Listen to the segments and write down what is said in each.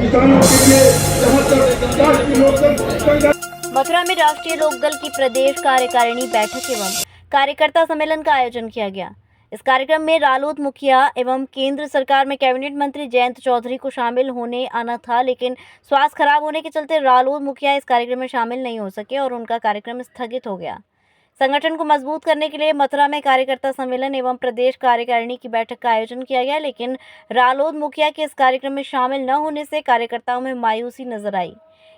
किसानों के लिए जहाँ तक राष्ट्रीय लोकदल मथुरा में राष्ट्रीय लोकदल की प्रदेश कार्यकारिणी बैठक एवं कार्यकर्ता सम्मेलन का आयोजन किया गया। इस कार्यक्रम में रालोद मुखिया एवं केंद्र सरकार में कैबिनेट मंत्री जयंत चौधरी को शामिल होने आना था, लेकिन स्वास्थ्य खराब होने के चलते रालोद मुखिया इस कार्यक्रम में शामिल नहीं हो सके और उनका कार्यक्रम स्थगित हो गया। संगठन को मजबूत करने के लिए मथुरा में कार्यकर्ता सम्मेलन एवं प्रदेश कार्यकारिणी की बैठक का आयोजन किया गया, लेकिन रालोद मुखिया के इस कार्यक्रम में शामिल न होने से कार्यकर्ताओं में मायूसी नजर आई।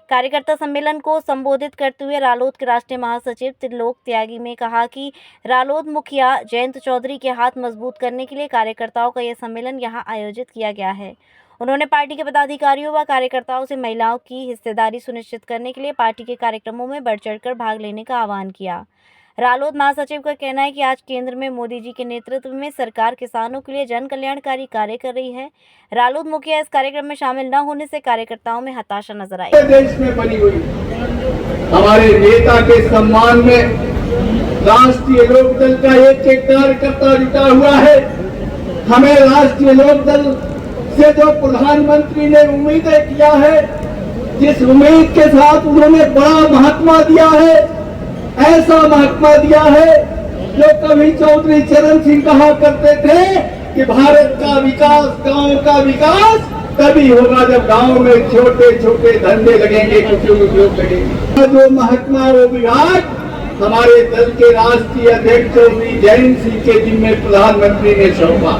कार्यकर्ता सम्मेलन को संबोधित करते हुए रालोद के राष्ट्रीय महासचिव त्रिलोक त्यागी ने कहा कि रालोद मुखिया जयंत चौधरी के हाथ मजबूत करने के लिए कार्यकर्ताओं का यह सम्मेलन यहां आयोजित किया गया है। उन्होंने पार्टी के पदाधिकारियों व कार्यकर्ताओं से महिलाओं की हिस्सेदारी सुनिश्चित करने के लिए पार्टी के कार्यक्रमों में बढ़ चढ़कर भाग लेने का आह्वान किया। रालोद महासचिव का कहना है कि आज केंद्र में मोदी जी के नेतृत्व में सरकार किसानों के लिए जन कल्याणकारी कार्य कर रही है। रालोद मुखिया इस कार्यक्रम में शामिल न होने से कार्यकर्ताओं में हताशा नजर आई। देश में बनी हुई हमारे नेता के सम्मान में राष्ट्रीय लोकदल का एक कार्यकर्ता जुटा हुआ है। हमें राष्ट्रीय लोकदल से जो प्रधानमंत्री ने उम्मीदें किया है, जिस उम्मीद के साथ उन्होंने बड़ा महात्मा दिया है, ऐसा महात्मा दिया है जो कभी चौधरी चरण सिंह कहा करते थे कि भारत का विकास, गांव का विकास तभी होगा जब गांव में छोटे छोटे धंधे लगेंगे, कुटीर उद्योग लगेंगे। जो महात्मा वो विभाग हमारे दल के राष्ट्रीय अध्यक्ष चौधरी जयंत सिंह के जिम्मे प्रधानमंत्री ने सौंपा।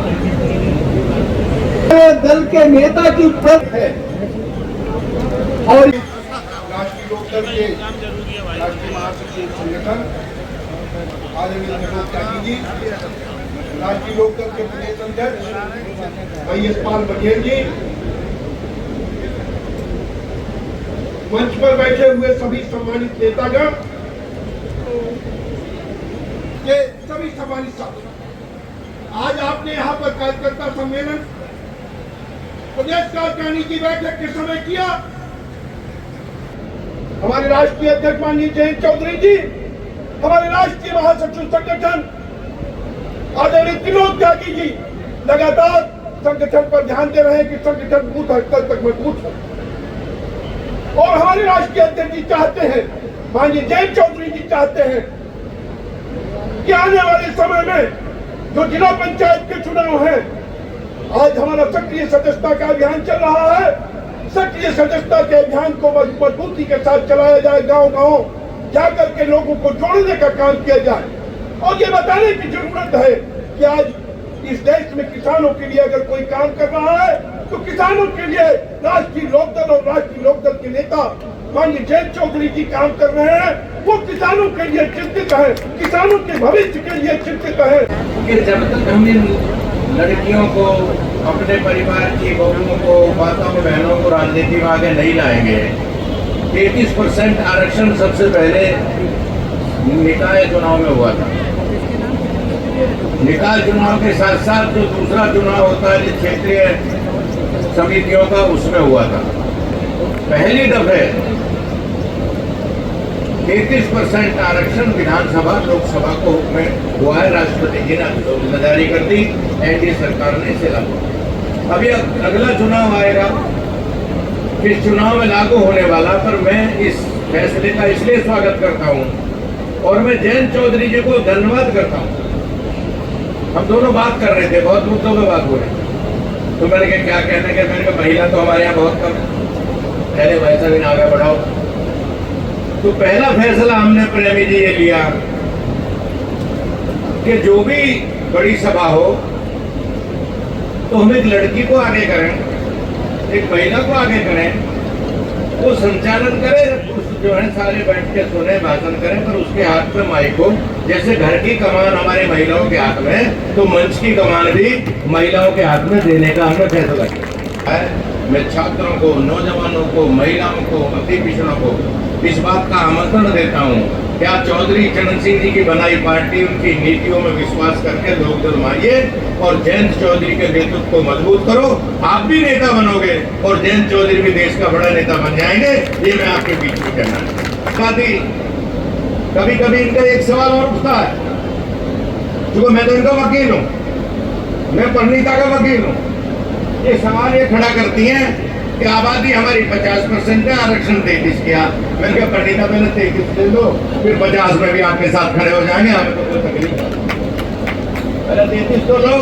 दल के नेता की प्रत है और राष्ट्रीय लोकदल के राष्ट्रीय महासचिव संगठन आदरणीय त्रिलोक त्यागी जी, राष्ट्रीय लोकदल के प्रदेश अध्यक्ष वाईएसपाल बघेल जी, मंच पर बैठे हुए सभी सम्मानित नेतागण, ये सभी सम्मानित साथी, आज आपने यहाँ पर कार्यकर्ता सम्मेलन प्रदेश कार्यकारिणी की बैठक के समय किया। हमारे राष्ट्रीय अध्यक्ष माननीय जयंत चौधरी जी, हमारे राष्ट्रीय महासचिव संगठन आदरणीय त्रिलोक त्यागी जी लगातार संगठन पर ध्यान दे रहे हैं कि संगठन बूथ स्तर तक मजबूत हो। और हमारे राष्ट्रीय अध्यक्ष जी चाहते हैं, माननीय जयंत चौधरी जी चाहते हैं कि आने वाले समय में जो जिला पंचायत के चुनाव हैं, आज हमारा सक्रिय सदस्यता का अभियान चल रहा है, सक्रिय सदस्यता के अभियान को मजबूती के साथ चलाया जाए। गांव गांव जाकर के लोगों को जोड़ने का काम किया जाए और ये बताने की जरूरत है कि आज इस देश में किसानों के लिए अगर कोई काम कर रहा है तो किसानों के लिए राष्ट्रीय लोकदल और राष्ट्रीय लोकदल के नेता माननीय जयंत चौधरी जी काम कर रहे हैं। वो किसानों के लिए चिंतित है, किसानों के भविष्य के लिए चिंतित है कि जब तक हम इन लड़कियों को, अपने परिवार की बहुओं को, माताओं बहनों को राजनीति में आगे नहीं लाएंगे। 33% आरक्षण सबसे पहले निकाय चुनाव में हुआ था। निकाय चुनाव के साथ साथ जो दूसरा चुनाव होता है क्षेत्रीय समितियों का, उसमें हुआ था। पहली दफे 33% आरक्षण विधानसभा लोकसभा को में हुआ है। राष्ट्रपति जी ने जारी कर दी, एनडीए सरकार ने इसे लागू। अभी अगला चुनाव आएगा, इस चुनाव में लागू होने वाला, पर मैं इस फैसले का इसलिए स्वागत करता हूं और मैं जयंत चौधरी जी को धन्यवाद करता हूं। हम दोनों बात कर रहे थे, बहुत मुद्दों पर बात हो रही, तो मैंने कहा क्या कहने के, मैंने कहा महिला तो हमारे यहाँ बहुत कम, पहले वैसा भी आगे बढ़ाओ। तो पहला फैसला हमने प्रेमी जी ये लिया कि जो भी बड़ी सभा हो तो हम एक लड़की को आगे करें, एक महिला को आगे करें, वो संचालन करे, जो है सारे बैठ के सुने, भाषण करें, पर उसके हाथ में माइक हो। जैसे घर की कमान हमारी महिलाओं के हाथ में, तो मंच की कमान भी महिलाओं के हाथ में देने का हमने फैसला किया है। मैं छात्रों को, नौजवानों को, महिलाओं को, अति पिछड़ों को इस बात का आमंत्रण देता हूँ कि आप चौधरी चरण सिंह जी की बनाई पार्टी, उनकी नीतियों में विश्वास करके लोकदल में आइए और जयंत चौधरी के नेतृत्व को मजबूत करो। आप भी नेता बनोगे और जयंत चौधरी भी देश का बड़ा नेता बन जाएंगे। ये मैं आपके बीच में कहना चाहता हूं। कभी कभी इनका एक सवाल और उठता है, क्योंकि मैं तो इनका वकील हूँ, मैं परिणीता का वकील हूँ। ये सवाल ये खड़ा करती हैं कि आबादी हमारी 50% है, आरक्षण 33 किया। मैंने कहा पंडिता पहले 33 ले लो, फिर 50 में भी आपके साथ खड़े हो जाएंगे, हमें तो कोई तकलीफ नहीं। पहले 33 तो लो,